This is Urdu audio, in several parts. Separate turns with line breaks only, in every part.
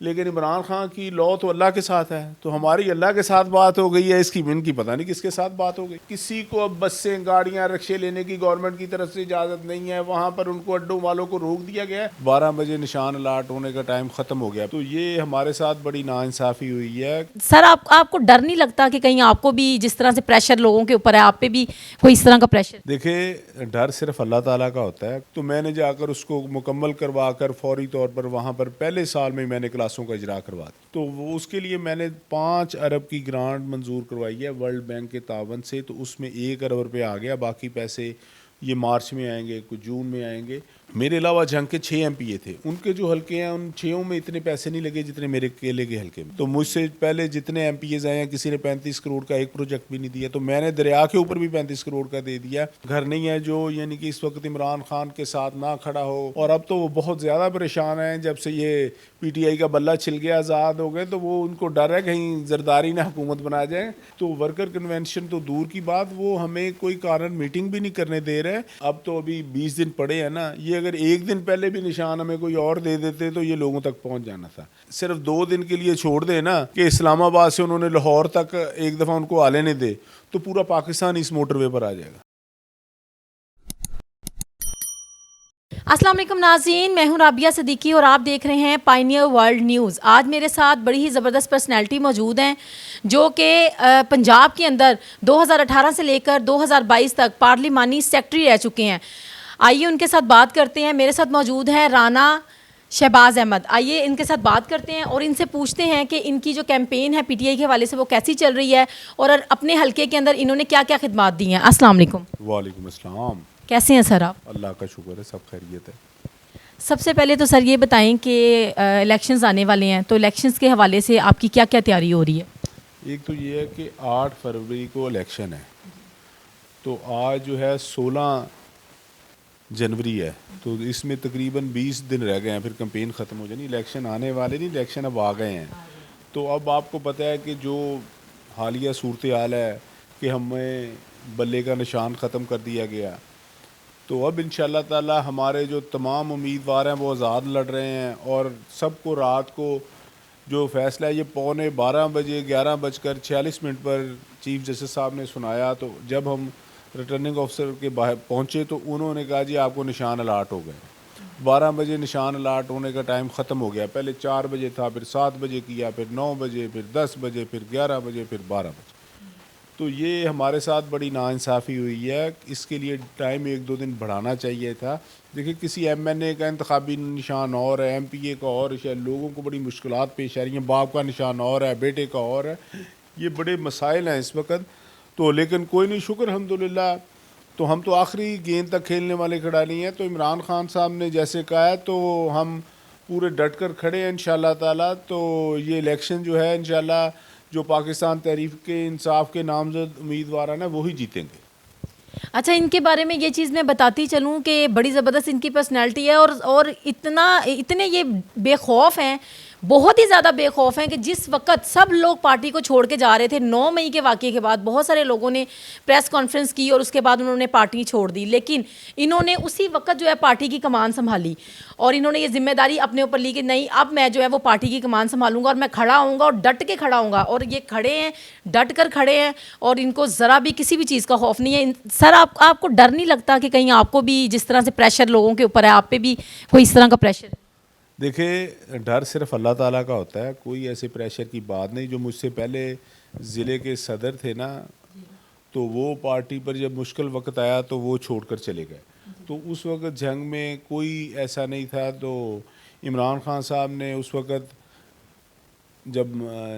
لیکن عمران خان کی لو تو اللہ کے ساتھ ہے، تو ہماری اللہ کے ساتھ بات ہو گئی ہے، اس کی ان کی پتہ نہیں کس کے ساتھ بات ہو گئی۔ کسی کو اب بسیں گاڑیاں رکشے لینے کی گورنمنٹ کی طرف سے اجازت نہیں ہے، وہاں پر ان کو اڈوں والوں کو روک دیا گیا ہے۔ 12 بجے نشان الاٹ ہونے کا ٹائم ختم ہو گیا، تو یہ ہمارے ساتھ بڑی ناانصافی ہوئی ہے۔
سر آپ کو ڈر نہیں لگتا کہ کہیں آپ کو بھی جس طرح سے پریشر لوگوں کے اوپر ہے، آپ پہ بھی کوئی اس طرح کا پریشر؟
دیکھیں، ڈر صرف اللہ تعالیٰ کا ہوتا ہے، تو میں نے جا کر اس کو مکمل کروا کر فوری طور پر وہاں پر پہلے سال میں نے کلاسوں کا اجرا کروا دیا۔ تو وہ اس کے لیے میں نے 5 ارب کی گرانٹ منظور کروائی ہے ورلڈ بینک کے تعاون سے، تو اس میں 1 ارب روپے آ گیا، باقی پیسے یہ مارچ میں آئیں گے، کچھ جون میں آئیں گے۔ میرے علاوہ جنگ کے 6 MP تھے، ان کے جو حلقے ہیں ان 6 میں اتنے پیسے نہیں لگے جتنے میرے کیلے کے حلقے میں۔ تو مجھ سے پہلے جتنے MPs آئے ہیں کسی نے 35 کروڑ کا ایک پروجیکٹ بھی نہیں دیا، تو میں نے دریا کے اوپر بھی 35 کروڑ کا دے دیا۔ گھر نہیں ہے جو یعنی کہ اس وقت عمران خان کے ساتھ نہ کھڑا ہو، اور اب تو وہ بہت زیادہ پریشان ہیں جب سے یہ PTI کا بلہ چھل گیا، آزاد ہو گئے، تو وہ ان کو ڈر ہے کہیں زرداری نہ حکومت بنا جائے۔ تو ورکر کنونشن تو دور کی بات، وہ ہمیں کوئی کارن میٹنگ بھی نہیں کرنے دے رہے۔ اب تو ابھی 20 دن پڑے ہیں نا، یہ اگر 1 دن پہلے بھی نشان ہمیں کوئی اور دے دیتے تو یہ لوگوں تک پہنچ جانا تھا۔ صرف 2 دن کے لیے چھوڑ دے نا کہ اسلام آباد سے انہوں نے لاہور تک ایک دفعہ ان کو آلے نہیں دے، تو پورا پاکستان اس موٹر وے پر آ جائے گا۔
السلام علیکم ناظرین، میں ہوں رابعہ صدیقی اور آپ دیکھ رہے ہیں پائنیئر ورلڈ نیوز۔ آج میرے ساتھ بڑی ہی زبردست پرسنالٹی موجود ہیں جو کہ پنجاب کے اندر 2018 سے لے کر 2022 تک پارلیمانی سیکرٹری رہ چکے ہیں۔ آئیے ان کے ساتھ بات کرتے ہیں۔ میرے ساتھ موجود ہے رانا شہباز احمد۔ آئیے ان کے ساتھ بات کرتے ہیں اور ان سے پوچھتے ہیں کہ ان کی جو کیمپین ہے PTI کے حوالے سے وہ کیسی چل رہی ہے اور اپنے حلقے کے اندر انہوں نے کیا کیا خدمات دی ہیں۔ السلام علیکم۔
وعلیکم السلام۔
کیسے ہیں سر آپ؟
اللہ کا شکر ہے، سب خیریت ہے۔
سب سے پہلے تو سر یہ بتائیں کہ الیکشنز آنے والے ہیں، تو الیکشنز کے حوالے سے آپ کی کیا کیا تیاری ہو رہی ہے؟
ایک تو یہ ہے کہ 8 فروری کو الیکشن ہے، تو آج جو ہے 16 جنوری ہے، تو اس میں تقریباً 20 دن رہ گئے ہیں، پھر کمپین ختم ہو جانی۔ الیکشن آنے والے نہیں، الیکشن اب آ گئے ہیں۔ تو اب آپ کو پتہ ہے کہ جو حالیہ صورتحال ہے کہ ہمیں بلے کا نشان ختم کر دیا گیا، تو اب انشاءاللہ تعالی ہمارے جو تمام امیدوار ہیں وہ آزاد لڑ رہے ہیں، اور سب کو رات کو جو فیصلہ ہے یہ 11:15 بجے 11:46 پر چیف جسٹس صاحب نے سنایا، تو جب ہم ریٹرننگ آفیسر کے باہر پہنچے تو انہوں نے کہا جی آپ کو نشان الاٹ ہو گئے۔ 12 بجے نشان الاٹ ہونے کا ٹائم ختم ہو گیا، پہلے 4 بجے تھا، پھر 7 بجے کیا، پھر 9 بجے، پھر 10 بجے، پھر 11 بجے، پھر 12 بجے۔ تو یہ ہمارے ساتھ بڑی ناانصافی ہوئی ہے، اس کے لیے ٹائم 1-2 دن بڑھانا چاہیے تھا۔ دیکھیں کسی MNA کا انتخابی نشان اور ہے، MPA کا اور ہے، لوگوں کو بڑی مشکلات پیش آ رہی ہیں، باپ کا نشان اور ہے، بیٹے کا اور ہے، یہ بڑے مسائل ہیں اس وقت۔ تو لیکن کوئی نہیں، شکر الحمدللہ، تو ہم تو آخری گیند تک کھیلنے والے کھلاڑی ہیں۔ تو عمران خان صاحب نے جیسے کہا ہے تو ہم پورے ڈٹ کر کھڑے ہیں انشاءاللہ تعالی۔ تو یہ الیکشن جو ہے انشاءاللہ جو پاکستان تحریک کے انصاف کے نامزد امیدوار ہیں نا وہی جیتیں گے۔
اچھا، ان کے بارے میں یہ چیز میں بتاتی چلوں کہ بڑی زبردست ان کی پرسنالٹی ہے، اور اتنے یہ بے خوف ہیں، بہت ہی زیادہ بے خوف ہیں کہ جس وقت سب لوگ پارٹی کو چھوڑ کے جا رہے تھے 9 مئی کے واقعے کے بعد، بہت سارے لوگوں نے پریس کانفرنس کی اور اس کے بعد انہوں نے پارٹی چھوڑ دی، لیکن انہوں نے اسی وقت جو ہے پارٹی کی کمان سنبھالی اور انہوں نے یہ ذمہ داری اپنے اوپر لی کہ نہیں، اب میں جو ہے وہ پارٹی کی کمان سنبھالوں گا اور میں کھڑا ہوں گا اور ڈٹ کے کھڑا ہوں گا، اور یہ کھڑے ہیں، ڈٹ کر کھڑے ہیں، اور ان کو ذرا بھی کسی بھی چیز کا خوف نہیں ہے۔ سر آپ کو ڈر نہیں لگتا کہ کہیں آپ کو بھی جس طرح سے پریشر لوگوں کے اوپر ہے، آپ پہ بھی کوئی اس طرح کا پریشر؟
دیکھیں، ڈر صرف اللہ تعالیٰ کا ہوتا ہے، کوئی ایسے پریشر کی بات نہیں۔ جو مجھ سے پہلے ضلع کے صدر تھے نا، تو وہ پارٹی پر جب مشکل وقت آیا تو وہ چھوڑ کر چلے گئے، تو اس وقت جنگ میں کوئی ایسا نہیں تھا۔ تو عمران خان صاحب نے اس وقت جب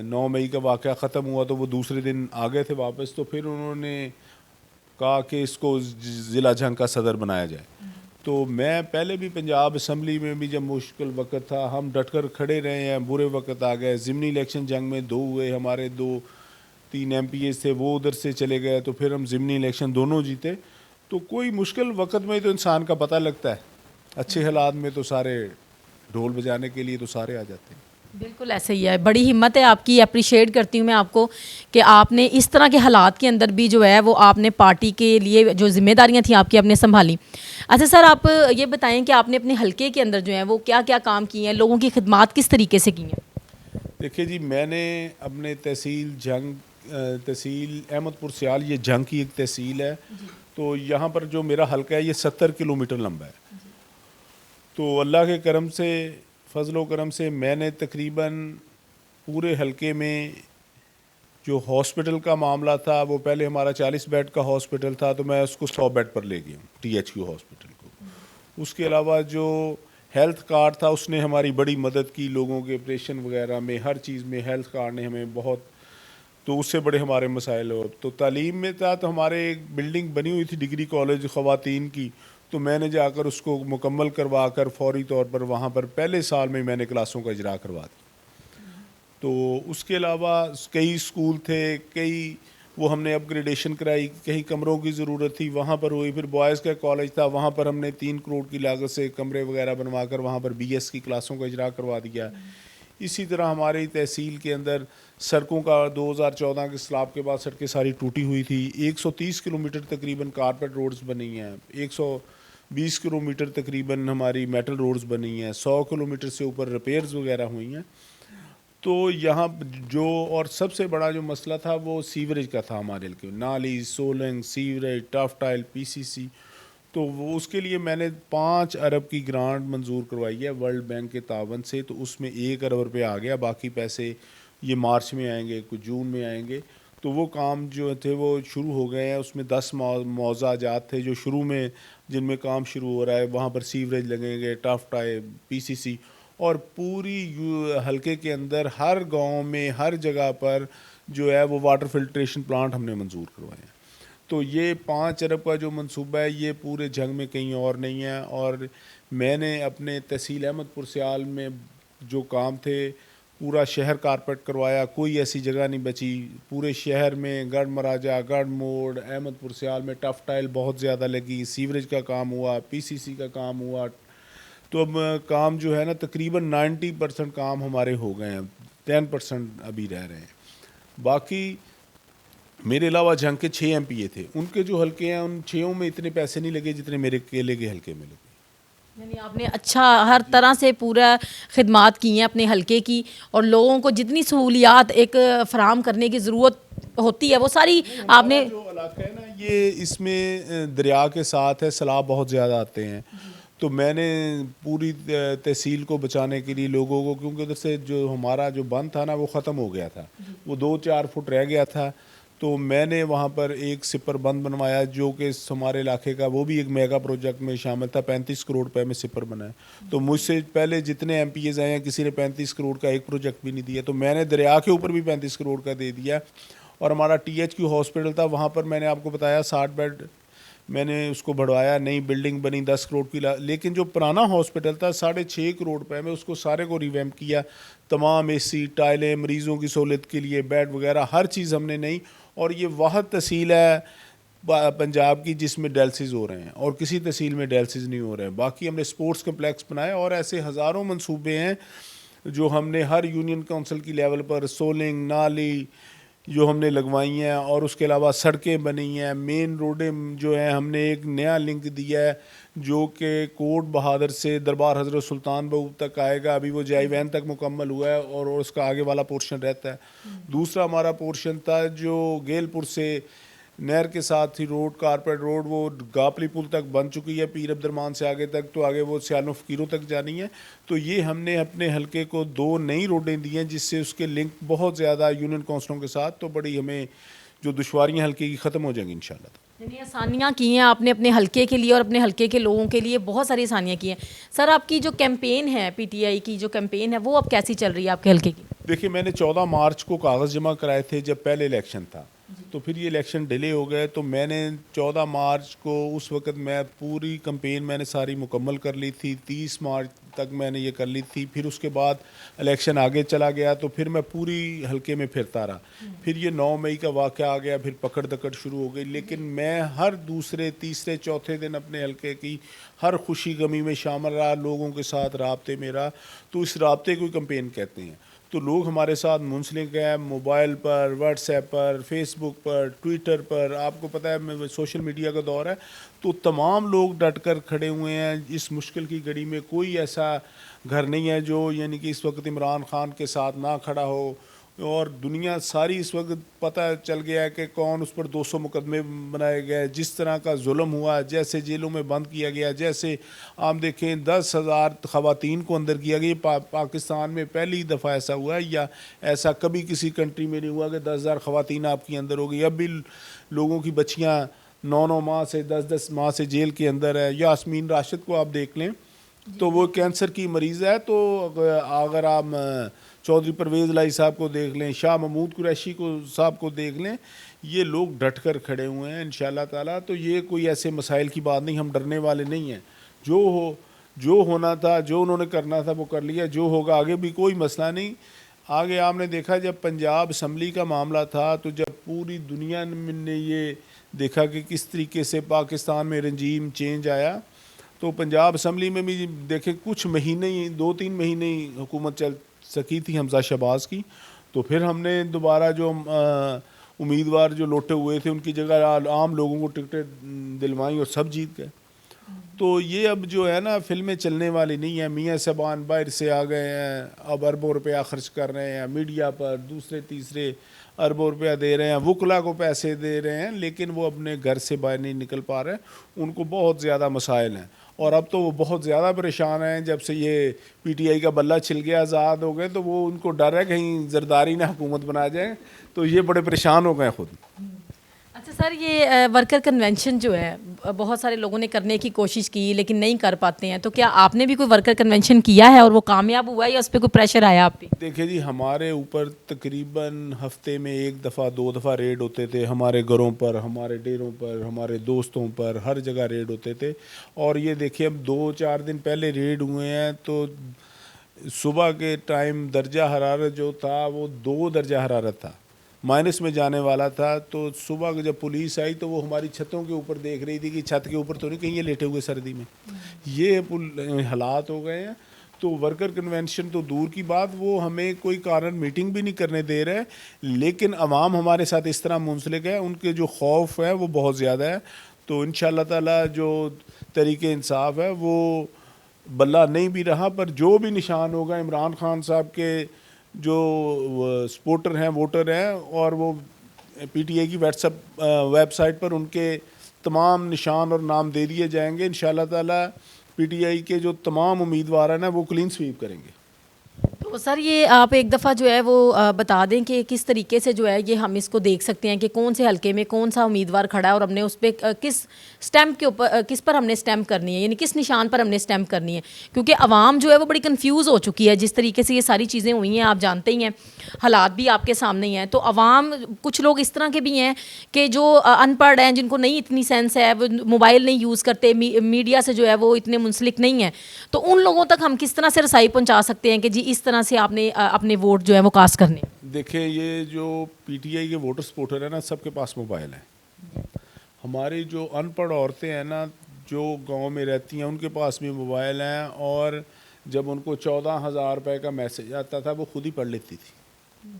9 مئی کا واقعہ ختم ہوا تو وہ دوسرے دن آ گئے تھے واپس، تو پھر انہوں نے کہا کہ اس کو ضلع جنگ کا صدر بنایا جائے۔ تو میں پہلے بھی پنجاب اسمبلی میں بھی جب مشکل وقت تھا ہم ڈٹ کر کھڑے رہے ہیں، برے وقت آ گئے، ضمنی الیکشن جنگ میں 2 ہوئے، ہمارے 2-3 MPs تھے وہ ادھر سے چلے گئے، تو پھر ہم ضمنی الیکشن دونوں جیتے۔ تو کوئی مشکل وقت میں تو انسان کا پتہ لگتا ہے، اچھے حالات میں تو سارے ڈھول بجانے کے لیے تو سارے آ جاتے ہیں۔
بالکل ایسا ہی ہے، بڑی ہمت ہے آپ کی، اپریشیٹ کرتی ہوں میں آپ کو کہ آپ نے اس طرح کے حالات کے اندر بھی جو ہے وہ آپ نے پارٹی کے لیے جو ذمہ داریاں تھیں آپ کی، آپ نے سنبھالی۔ اچھا سر، آپ یہ بتائیں کہ آپ نے اپنے حلقے کے اندر جو ہیں وہ کیا کیا کام کیے ہیں، لوگوں کی خدمات کس طریقے سے کی ہیں؟
دیکھیے جی، میں نے اپنے تحصیل احمد پور سیال، یہ جنگ کی ایک تحصیل ہے، تو یہاں پر جو میرا حلقہ ہے یہ 70 کلومیٹر لمبا ہے. تو اللہ کے کرم سے، فضل و کرم سے، میں نے تقریباً پورے حلقے میں جو ہاسپٹل کا معاملہ تھا، وہ پہلے ہمارا 40 بیڈ کا ہاسپٹل تھا، تو میں اس کو 100 بیڈ پر لے گیا ہوں، THQ ہاسپٹل کو. اس کے علاوہ جو ہیلتھ کارڈ تھا، اس نے ہماری بڑی مدد کی، لوگوں کے آپریشن وغیرہ میں، ہر چیز میں ہیلتھ کارڈ نے ہمیں بہت، تو اس سے بڑے ہمارے مسائل ہو. تو تعلیم میں تھا، تو ہمارے ایک بلڈنگ بنی ہوئی تھی ڈگری کالج خواتین کی، تو میں نے جا کر اس کو مکمل کروا کر فوری طور پر وہاں پر پہلے سال میں نے کلاسوں کا اجرا کروا دیا. تو اس کے علاوہ کئی اسکول تھے، کئی وہ ہم نے اپ گریڈیشن کرائی، کہیں کمروں کی ضرورت تھی وہاں پر ہوئی. پھر بوائز کا کالج تھا، وہاں پر ہم نے 3 کروڑ کی لاگت سے کمرے وغیرہ بنوا کر وہاں پر BS کی کلاسوں کا اجرا کروا دیا. اسی طرح ہماری تحصیل کے اندر سڑکوں کا 2014 کے سیلاب کے بعد سڑکیں ساری ٹوٹی ہوئی تھی. 130 کلومیٹر تقریباً کارپیٹ روڈز بنی ہیں، 120 کلومیٹر تقریباً ہماری میٹل روڈز بنی ہیں، 100 کلومیٹر سے اوپر ریپیئرز وغیرہ ہوئی ہیں. تو یہاں جو اور سب سے بڑا جو مسئلہ تھا وہ سیوریج کا تھا ہمارے علاقے میں، نالی، soling, sewerage, tough tile, PCC. تو وہ اس کے لیے میں نے 5 ارب کی گرانٹ منظور کروائی ہے ورلڈ بینک کے تعاون سے. تو اس میں 1 ارب روپے آ گیا، باقی پیسے یہ مارچ میں آئیں گے، کچھ جون میں آئیں گے. تو وہ کام جو تھے وہ شروع ہو گئے ہیں. اس میں 10 معاوضہ جات تھے جو شروع میں جن میں کام شروع ہو رہا ہے. وہاں پر سیوریج لگیں گے، ٹف ٹائل، PCC، اور پوری حلقے کے اندر ہر گاؤں میں ہر جگہ پر جو ہے وہ واٹر فلٹریشن پلانٹ ہم نے منظور کروائے ہیں. تو یہ 5 ارب کا جو منصوبہ ہے یہ پورے جنگ میں کہیں اور نہیں ہے. اور میں نے اپنے تحصیل احمد پور سیال میں جو کام تھے پورا شہر کارپیٹ کروایا، کوئی ایسی جگہ نہیں بچی. پورے شہر میں گڑھ مراجہ، گڑھ موڑ، احمد پور سیال میں ٹف ٹائل بہت زیادہ لگی، سیوریج کا کام ہوا، PCC کا کام ہوا. تو اب کام جو ہے نا تقریباً 90% کام ہمارے ہو گئے ہیں، 10% ابھی رہ رہے ہیں. باقی میرے علاوہ جنگ کے 6 MPA تھے، ان کے جو حلقے ہیں ان 6 میں اتنے پیسے نہیں لگے جتنے میرے اکیلے کے حلقے میں لگے.
یعنی آپ نے اچھا ہر طرح سے پورا خدمات کی ہیں اپنے حلقے کی، اور لوگوں کو جتنی سہولیات ایک فراہم کرنے کی ضرورت ہوتی ہے وہ ساری آپ نے.
جو علاقہ ہے نا یہ اس میں دریا کے ساتھ ہے، سیلاب بہت زیادہ آتے ہیں. تو میں نے پوری تحصیل کو بچانے کے لیے لوگوں کو، کیونکہ ادھر سے جو ہمارا جو بند تھا نا وہ ختم ہو گیا تھا، وہ 2-4 فٹ رہ گیا تھا. تو میں نے وہاں پر ایک سپر بند بنوایا جو کہ ہمارے علاقے کا وہ بھی ایک میگا پروجیکٹ میں شامل تھا. 35 کروڑ روپے میں سپر بنا ہے. تو مجھ سے پہلے جتنے MPAs آئے ہیں کسی نے 35 کروڑ کا ایک پروجیکٹ بھی نہیں دیا. تو میں نے دریا کے اوپر بھی 35 کروڑ کا دے دیا. اور ہمارا THQ ہاسپٹل تھا، وہاں پر میں نے آپ کو بتایا 60 بیڈ میں نے اس کو بڑھوایا، نئی بلڈنگ بنی 10 کروڑ کی. لیکن جو پرانا ہاسپٹل تھا 6.5 کروڑ روپے میں اس کو سارے کو ریویمپ کیا. تمام AC، ٹائلیں، مریضوں کی سہولت کے لیے بیڈ وغیرہ ہر چیز ہم نے نئی. اور یہ واحد تحصیل ہے پنجاب کی جس میں ڈیلسز ہو رہے ہیں، اور کسی تحصیل میں ڈیلسز نہیں ہو رہے ہیں. باقی ہم نے سپورٹس کمپلیکس بنائے، اور ایسے ہزاروں منصوبے ہیں جو ہم نے ہر یونین کونسل کی لیول پر، سولنگ، نالی جو ہم نے لگوائی ہیں. اور اس کے علاوہ سڑکیں بنی ہیں، مین روڈیں جو ہیں ہم نے ایک نیا لنک دیا ہے جو کہ کوٹ بہادر سے دربار حضرت سلطان بہو تک آئے گا. ابھی وہ جائی وین تک مکمل ہوا ہے اور اس کا آگے والا پورشن رہتا ہے. دوسرا ہمارا پورشن تھا جو گیل پور سے نہر کے ساتھ ہی روڈ، کارپیٹ روڈ، وہ گاپلی پل تک بن چکی ہے، پیر عبدالرحمان سے آگے تک. تو آگے وہ سیالوں فقیروں تک جانی ہے. تو یہ ہم نے اپنے حلقے کو 2 نئی روڈیں دی ہیں جس سے اس کے لنک بہت زیادہ یونین کونسلوں کے ساتھ، تو بڑی ہمیں جو دشواریاں حلقے کی ختم ہو جائیں گی انشاءاللہ.
یعنی آسانیاں کی ہیں آپ نے اپنے حلقے کے لیے اور اپنے حلقے کے لوگوں کے لیے، بہت ساری آسانیاں کی ہیں. سر آپ کی جو کیمپین ہے PTI کی جو کیمپین ہے وہ اب کیسی چل رہی ہے آپ کے حلقے کی؟
دیکھیے میں نے 14 مارچ کو کاغذ جمع کرائے تھے جب پہلے الیکشن تھا. تو پھر یہ الیکشن ڈیلے ہو گئے. تو میں نے 14 مارچ کو اس وقت میں پوری کمپین میں نے ساری مکمل کر لی تھی. 30 مارچ تک میں نے یہ کر لی تھی. پھر اس کے بعد الیکشن آگے چلا گیا تو پھر میں پوری حلقے میں پھرتا رہا. پھر یہ 9 مئی کا واقعہ آ گیا، پھر پکڑ دکڑ شروع ہو گئی. لیکن میں ہر دوسرے، تیسرے، چوتھے دن اپنے حلقے کی ہر خوشی غمی میں شامل رہا، لوگوں کے ساتھ رابطے میں رہا. تو اس رابطے کو کمپین کہتے ہیں. تو لوگ ہمارے ساتھ منسلک ہیں موبائل پر، واٹس ایپ پر، فیس بک پر، ٹویٹر پر. آپ کو پتہ ہے سوشل میڈیا کا دور ہے. تو تمام لوگ ڈٹ کر کھڑے ہوئے ہیں. اس مشکل کی گھڑی میں کوئی ایسا گھر نہیں ہے جو یعنی کہ اس وقت عمران خان کے ساتھ نہ کھڑا ہو. اور دنیا ساری اس وقت پتہ چل گیا ہے کہ کون اس پر 200 مقدمے بنائے گئے, جس طرح کا ظلم ہوا, جیسے جیلوں میں بند کیا گیا, جیسے آپ دیکھیں 10,000 خواتین کو اندر کیا گیا. پاکستان میں پہلی دفعہ ایسا ہوا ہے, یا ایسا کبھی کسی کنٹری میں نہیں ہوا کہ 10,000 خواتین آپ کی اندر ہو گئی. اب بھی لوگوں کی بچیاں 9 ماہ سے 10 ماہ سے جیل کے اندر ہے. یاسمین راشد کو آپ دیکھ لیں تو وہ کینسر کی مریض ہے. تو اگر آپ چودھری پرویز الہی صاحب کو دیکھ لیں, شاہ محمود قریشی صاحب کو دیکھ لیں, یہ لوگ ڈٹ کر کھڑے ہوئے ہیں انشاءاللہ تعالیٰ. تو یہ کوئی ایسے مسائل کی بات نہیں, ہم ڈرنے والے نہیں ہیں. جو ہونا تھا, جو انہوں نے کرنا تھا وہ کر لیا, جو ہوگا آگے بھی کوئی مسئلہ نہیں. آگے آپ نے دیکھا جب پنجاب اسمبلی کا معاملہ تھا تو جب پوری دنیا نے یہ دیکھا کہ کس طریقے سے پاکستان میں رجیم چینج آیا, تو پنجاب اسمبلی میں بھی دیکھیں کچھ مہینے ہی 2-3 مہینے ہی حکومت چل سکی تھی حمزہ شہباز کی. تو پھر ہم نے دوبارہ جو امیدوار جو لوٹے ہوئے تھے ان کی جگہ عام لوگوں کو ٹکٹیں دلوائیں اور سب جیت گئے. تو یہ اب جو ہے نا فلمیں چلنے والی نہیں ہیں. میاں صاحبان باہر سے آ گئے ہیں, اب اربوں روپیہ خرچ کر رہے ہیں میڈیا پر, دوسرے تیسرے اربوں روپیہ دے رہے ہیں, وکلا کو پیسے دے رہے ہیں, لیکن وہ اپنے گھر سے باہر نہیں نکل پا رہے. ان کو بہت زیادہ مسائل ہیں, اور اب تو وہ بہت زیادہ پریشان ہیں. جب سے یہ پی ٹی آئی کا بلہ چھل گیا, آزاد ہو گئے, تو وہ ان کو ڈر ہے کہیں زرداری نہ حکومت بنا جائیں, تو یہ بڑے پریشان ہو گئے خود.
اچھا سر, یہ ورکر کنونشن جو ہے بہت سارے لوگوں نے کرنے کی کوشش کی لیکن نہیں کر پاتے ہیں, تو کیا آپ نے بھی کوئی ورکر کنونشن کیا ہے اور وہ کامیاب ہوا ہے یا اس پہ کوئی پریشر آیا آپ پہ؟
دیکھیں جی, ہمارے اوپر تقریباً ہفتے میں 1 دفعہ 2 دفعہ ریڈ ہوتے تھے. ہمارے گھروں پر, ہمارے ڈیروں پر, ہمارے دوستوں پر, ہر جگہ ریڈ ہوتے تھے. اور یہ دیکھیں اب 2-4 دن پہلے ریڈ ہوئے ہیں تو صبح کے ٹائم درجہ حرارت جو تھا وہ 2 درجہ حرارت تھا, مائنس میں جانے والا تھا. تو صبح جب پولیس آئی تو وہ ہماری چھتوں کے اوپر دیکھ رہی تھی کہ چھت کے اوپر تو نہیں کہیں یہ لیٹے ہوئے سردی میں. یہ حالات ہو گئے ہیں. تو ورکر کنونشن تو دور کی بات, وہ ہمیں کوئی کارن میٹنگ بھی نہیں کرنے دے رہے, لیکن عوام ہمارے ساتھ اس طرح منسلک ہے, ان کے جو خوف ہے وہ بہت زیادہ ہے. تو انشاءاللہ تعالیٰ جو طریق انصاف ہے وہ بلہ نہیں بھی رہا, پر جو بھی نشان ہوگا عمران خان صاحب کے جو سپورٹر ہیں, ووٹر ہیں, اور وہ پی ٹی آئی کی ویب سائٹ پر ان کے تمام نشان اور نام دے دیے جائیں گے. انشاءاللہ تعالیٰ پی ٹی آئی کے جو تمام امیدوار ہیں نا وہ کلین سویپ کریں گے.
تو سر یہ آپ ایک دفعہ جو ہے وہ بتا دیں کہ کس طریقے سے جو ہے یہ ہم اس کو دیکھ سکتے ہیں کہ کون سے حلقے میں کون سا امیدوار کھڑا ہے اور ہم نے اس پہ کس سٹیمپ کے اوپر کس پر ہم نے سٹیمپ کرنی ہے, یعنی کس نشان پر ہم نے سٹیمپ کرنی ہے, کیونکہ عوام جو ہے وہ بڑی کنفیوز ہو چکی ہے جس طریقے سے یہ ساری چیزیں ہوئی ہیں. آپ جانتے ہی ہیں, حالات بھی آپ کے سامنے ہی ہیں. تو عوام کچھ لوگ اس طرح کے بھی ہیں کہ جو ان پڑھ ہیں, جن کو نہیں اتنی سینس ہے, وہ موبائل نہیں یوز کرتے, میڈیا سے جو ہے وہ اتنے منسلک نہیں ہیں. تو ان لوگوں تک ہم کس طرح سے رسائی پہنچا سکتے ہیں کہ جی اس طرح سے آپ نے اپنے ووٹ جو ہے وہ کاسٹ کرنے؟
دیکھیں یہ جو پی ٹی آئی کے ووٹر سپورٹر ہیں نا, سب کے پاس موبائل ہیں. ہماری جو ان پڑھ عورتیں ہیں نا جو گاؤں میں رہتی ہیں ان کے پاس بھی موبائل ہیں, اور جب ان کو 14,000 روپے کا میسج آتا تھا وہ خود ہی پڑھ لیتی تھی.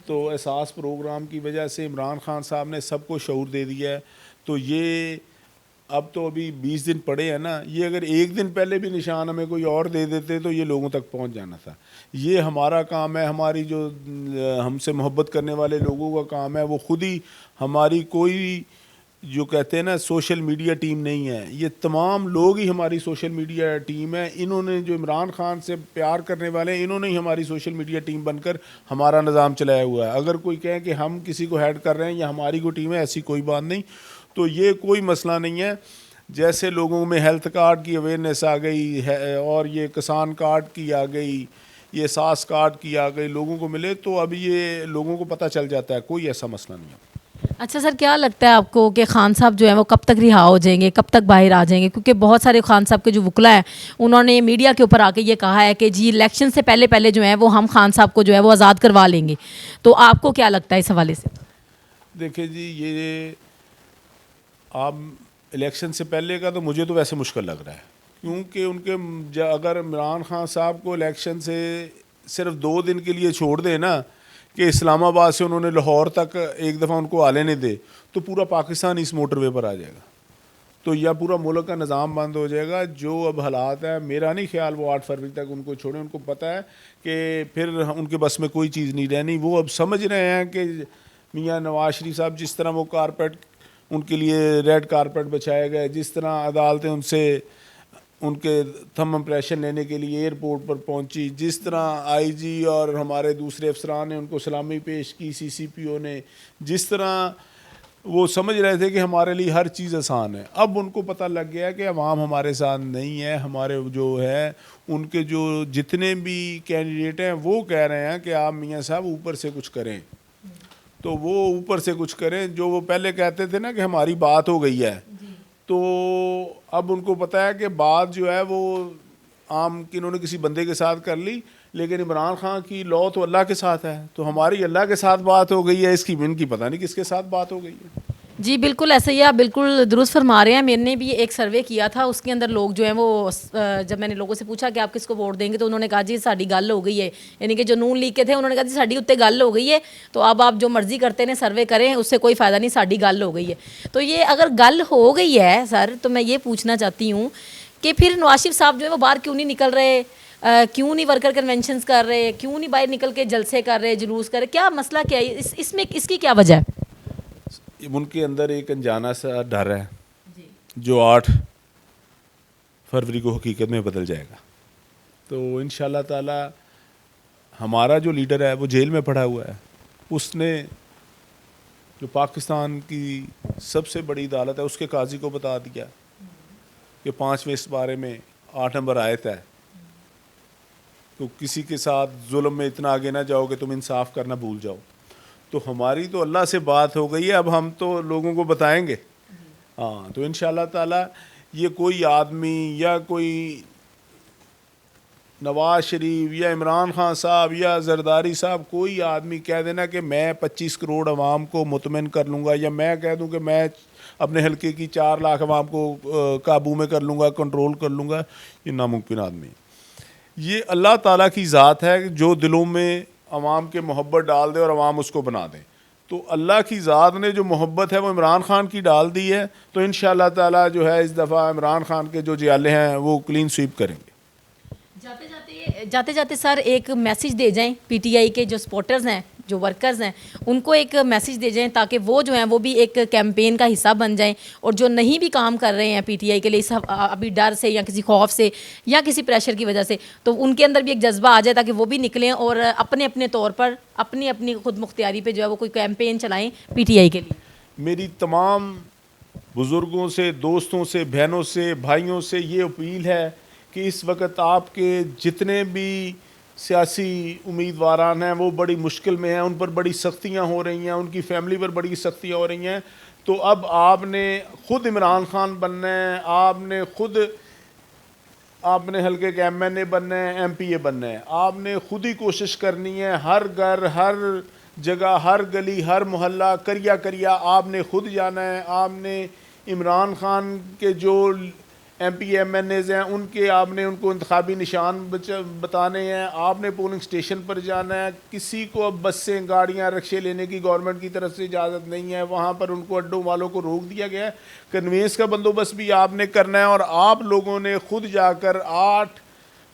تو احساس پروگرام کی وجہ سے عمران خان صاحب نے سب کو شعور دے دیا ہے. تو یہ اب تو ابھی 20 دن پڑے ہیں نا, یہ اگر 1 دن پہلے بھی نشان ہمیں کوئی اور دے دیتے تو یہ لوگوں تک پہنچ جانا تھا. یہ ہمارا کام ہے, ہماری جو ہم سے محبت کرنے والے لوگوں کا کام ہے, وہ خود ہی, ہماری کوئی جو کہتے ہیں نا سوشل میڈیا ٹیم نہیں ہے, یہ تمام لوگ ہی ہماری سوشل میڈیا ٹیم ہے. انہوں نے جو عمران خان سے پیار کرنے والے ہیں, انہوں نے ہی ہماری سوشل میڈیا ٹیم بن کر ہمارا نظام چلایا ہوا ہے. اگر کوئی کہے کہ ہم کسی کو ہیڈ کر رہے ہیں یا ہماری کوئی ٹیم ہے, ایسی کوئی بات نہیں. تو یہ کوئی مسئلہ نہیں ہے. جیسے لوگوں میں ہیلتھ کارڈ کی اویئرنیس آ گئی ہے, اور یہ کسان کارڈ کی آ گئی, یہ ساس کارڈ کی آ گئی, لوگوں کو ملے, تو اب یہ لوگوں کو پتہ چل جاتا ہے, کوئی ایسا مسئلہ نہیں ہے.
اچھا سر, کیا لگتا ہے آپ کو کہ خان صاحب جو ہیں وہ کب تک رہا ہو جائیں گے, کب تک باہر آ جائیں گے؟ کیونکہ بہت سارے خان صاحب کے جو وکلا ہیں انہوں نے میڈیا کے اوپر آ کے یہ کہا ہے کہ جی الیکشن سے پہلے پہلے جو ہیں وہ ہم خان صاحب کو جو ہے وہ آزاد کروا لیں گے. تو آپ کو کیا لگتا ہے اس حوالے سے؟
دیکھیں جی, یہ آپ الیکشن سے پہلے کا تو مجھے تو ویسے مشکل لگ رہا ہے, کیونکہ ان کے اگر عمران خان صاحب کو الیکشن سے صرف 2 دن کے لیے چھوڑ دیں نا, کہ اسلام آباد سے انہوں نے لاہور تک ایک دفعہ ان کو آ لینے دے, تو پورا پاکستان اس موٹر وے پر آ جائے گا. تو تو یا پورا ملک کا نظام بند ہو جائے گا. جو اب حالات ہے میرا نہیں خیال وہ 8 فروری تک ان کو چھوڑیں. ان کو پتہ ہے کہ پھر ان کے بس میں کوئی چیز نہیں رہنی. وہ اب سمجھ رہے ہیں کہ میاں نواز شریف صاحب جس طرح وہ کارپیٹ ان کے لیے ریڈ کارپیٹ بچھائے گئے, جس طرح عدالتیں ان سے ان کے تھم امپریشن لینے کے لیے ایئرپورٹ پر پہنچی, جس طرح آئی جی اور ہمارے دوسرے افسران نے ان کو سلامی پیش کی, سی سی پی او نے, جس طرح وہ سمجھ رہے تھے کہ ہمارے لیے ہر چیز آسان ہے. اب ان کو پتہ لگ گیا کہ عوام ہمارے ساتھ نہیں ہے. ہمارے جو ہے ان کے جو جتنے بھی کینڈیڈیٹ ہیں وہ کہہ رہے ہیں کہ آپ میاں صاحب اوپر سے کچھ کریں, تو وہ اوپر سے کچھ کریں. جو وہ پہلے کہتے تھے نا کہ ہماری بات ہو گئی ہے, تو اب ان کو پتہ ہے کہ بات جو ہے وہ عام کہ انہوں نے کسی بندے کے ساتھ کر لی, لیکن عمران خان کی لو تو اللہ کے ساتھ ہے, تو ہماری اللہ کے ساتھ بات ہو گئی ہے. اس کی ان کی پتہ نہیں کس کے ساتھ بات ہو گئی ہے.
جی بالکل ایسا ہی, آپ بالکل درست فرما رہے ہیں. میں نے بھی ایک سروے کیا تھا, اس کے اندر لوگ جو ہیں وہ جب میں نے لوگوں سے پوچھا کہ آپ کس کو ووٹ دیں گے, تو انہوں نے کہا جی ساڈی گل ہو گئی ہے. یعنی کہ جو نون لیگ کے تھے انہوں نے کہا جی ساڈی اتنے گل ہو گئی ہے, تو اب آپ جو مرضی کرتے ہیں سروے کریں, اس سے کوئی فائدہ نہیں, ساڈی گل ہو گئی ہے. تو یہ اگر گل ہو گئی ہے سر, تو میں یہ پوچھنا چاہتی ہوں کہ پھر نواز شریف صاحب جو ہے وہ باہر کیوں نہیں نکل رہے, کیوں نہیں ورکر کنونشنز کر رہے, کیوں نہیں باہر نکل کے جلسے کر رہے, جلوس کر رہے, کیا مسئلہ کیا ہے اس میں, اس کی کیا وجہ ہے؟
ان کے اندر ایک انجانا سا ڈر ہے جو 8 فروری کو حقیقت میں بدل جائے گا. تو انشاءاللہ تعالی ہمارا جو لیڈر ہے وہ جیل میں پڑا ہوا ہے. اس نے جو پاکستان کی سب سے بڑی عدالت ہے اس کے قاضی کو بتا دیا کہ 5ویں اس بارے میں 8 نمبر آیت ہے, تو کسی کے ساتھ ظلم میں اتنا آگے نہ جاؤ کہ تم انصاف کرنا بھول جاؤ. تو ہماری تو اللہ سے بات ہو گئی ہے, اب ہم تو لوگوں کو بتائیں گے. ہاں, تو انشاءاللہ تعالی یہ کوئی آدمی یا کوئی نواز شریف یا عمران خان صاحب یا زرداری صاحب کوئی آدمی کہہ دینا کہ میں 25 کروڑ عوام کو مطمئن کر لوں گا, یا میں کہہ دوں کہ میں اپنے حلقے کی 4 لاکھ عوام کو قابو میں کر لوں گا, کنٹرول کر لوں گا, یہ ناممکن آدمی. یہ اللہ تعالیٰ کی ذات ہے جو دلوں میں عوام کے محبت ڈال دے اور عوام اس کو بنا دیں. تو اللہ کی ذات نے جو محبت ہے وہ عمران خان کی ڈال دی ہے, تو انشاءاللہ تعالیٰ جو ہے اس دفعہ عمران خان کے جو جیالے ہیں وہ کلین سویپ کریں گے.
جاتے جاتے سر ایک میسیج دے جائیں پی ٹی آئی کے جو سپورٹرز ہیں, جو ورکرز ہیں, ان کو ایک میسیج دے جائیں تاکہ وہ جو ہیں وہ بھی ایک کیمپین کا حصہ بن جائیں, اور جو نہیں بھی کام کر رہے ہیں پی ٹی آئی کے لیے ابھی ڈر سے یا کسی خوف سے یا کسی پریشر کی وجہ سے, تو ان کے اندر بھی ایک جذبہ آ جائے تاکہ وہ بھی نکلیں اور اپنے اپنے طور پر اپنی اپنی خود مختاری پہ جو ہے وہ کوئی کیمپین چلائیں پی ٹی آئی کے لیے.
میری تمام بزرگوں سے, دوستوں سے, بہنوں سے, بھائیوں سے یہ اپیل ہے کہ اس وقت آپ کے جتنے بھی سیاسی امیدواران ہیں وہ بڑی مشکل میں ہیں, ان پر بڑی سختیاں ہو رہی ہیں, ان کی فیملی پر بڑی سختیاں ہو رہی ہیں. تو اب آپ نے خود عمران خان بننا ہے, آپ نے حلقے کے ایم این اے بننا ہے, ایم پی اے بننا ہے. آپ نے خود ہی کوشش کرنی ہے, ہر گھر, ہر جگہ, ہر گلی, ہر محلہ, کریا آپ نے خود جانا ہے. آپ نے عمران خان کے جو M P M N As ہیں آپ نے ان کو انتخابی نشان بتانے ہیں. آپ نے پولنگ سٹیشن پر جانا ہے. کسی کو اب بسیں, گاڑیاں, رکشے لینے کی گورنمنٹ کی طرف سے اجازت نہیں ہے, وہاں پر ان کو اڈوں والوں کو روک دیا گیا ہے. کنوینس کا بندوبست بھی آپ نے کرنا ہے, اور آپ لوگوں نے خود جا کر 8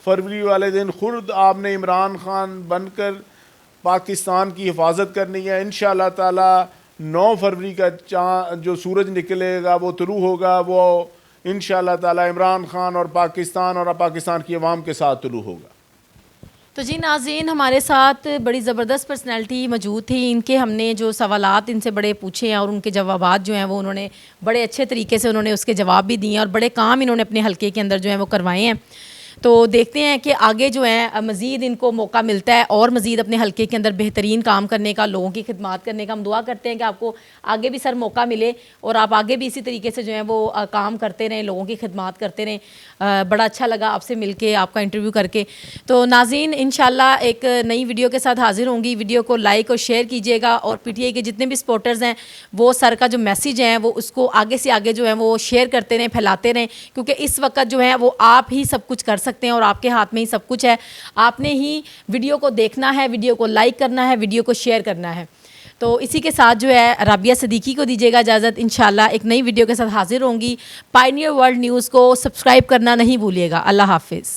فروری والے دن خود آپ نے عمران خان بن کر پاکستان کی حفاظت کرنی ہے. انشاءاللہ تعالی 9 فروری کا جو سورج نکلے گا وہ طلوع ہوگا, وہ انشاءاللہ تعالی عمران خان اور پاکستان کی عوام کے ساتھ طلوع ہوگا.
تو جی ناظرین, ہمارے ساتھ بڑی زبردست پرسنالٹی موجود تھی. ان کے ہم نے جو سوالات ان سے بڑے پوچھے ہیں اور ان کے جوابات جو ہیں وہ انہوں نے بڑے اچھے طریقے سے انہوں نے اس کے جواب بھی دیے ہیں, اور بڑے کام انہوں نے اپنے حلقے کے اندر جو ہیں وہ کروائے ہیں. تو دیکھتے ہیں کہ آگے جو ہے مزید ان کو موقع ملتا ہے اور مزید اپنے حلقے کے اندر بہترین کام کرنے کا, لوگوں کی خدمات کرنے کا. ہم دعا کرتے ہیں کہ آپ کو آگے بھی سر موقع ملے اور آپ آگے بھی اسی طریقے سے جو ہے وہ کام کرتے رہیں, لوگوں کی خدمات کرتے رہیں. بڑا اچھا لگا آپ سے مل کے, آپ کا انٹرویو کر کے. تو ناظرین انشاءاللہ ایک نئی ویڈیو کے ساتھ حاضر ہوں گی. ویڈیو کو لائک اور شیئر کیجیے گا, اور پی ٹی آئی کے جتنے بھی سپورٹرز ہیں وہ سر کا جو میسیج ہے وہ اس کو آگے سے آگے جو ہے وہ شیئر کرتے رہیں, پھیلاتے رہیں, کیونکہ اس وقت جو ہے وہ آپ ہی سب کچھ کر سکتے ہیں اور آپ کے ہاتھ میں ہی سب کچھ ہے. آپ نے ہی ویڈیو کو دیکھنا ہے, ویڈیو کو لائک کرنا ہے, ویڈیو کو شیئر کرنا ہے. تو اسی کے ساتھ جو ہے رابعہ صدیقی کو دیجیے گا اجازت. انشاءاللہ ایک نئی ویڈیو کے ساتھ حاضر ہوں گی. پائنیئر ورلڈ نیوز کو سبسکرائب کرنا نہیں بھولیے گا. اللہ حافظ.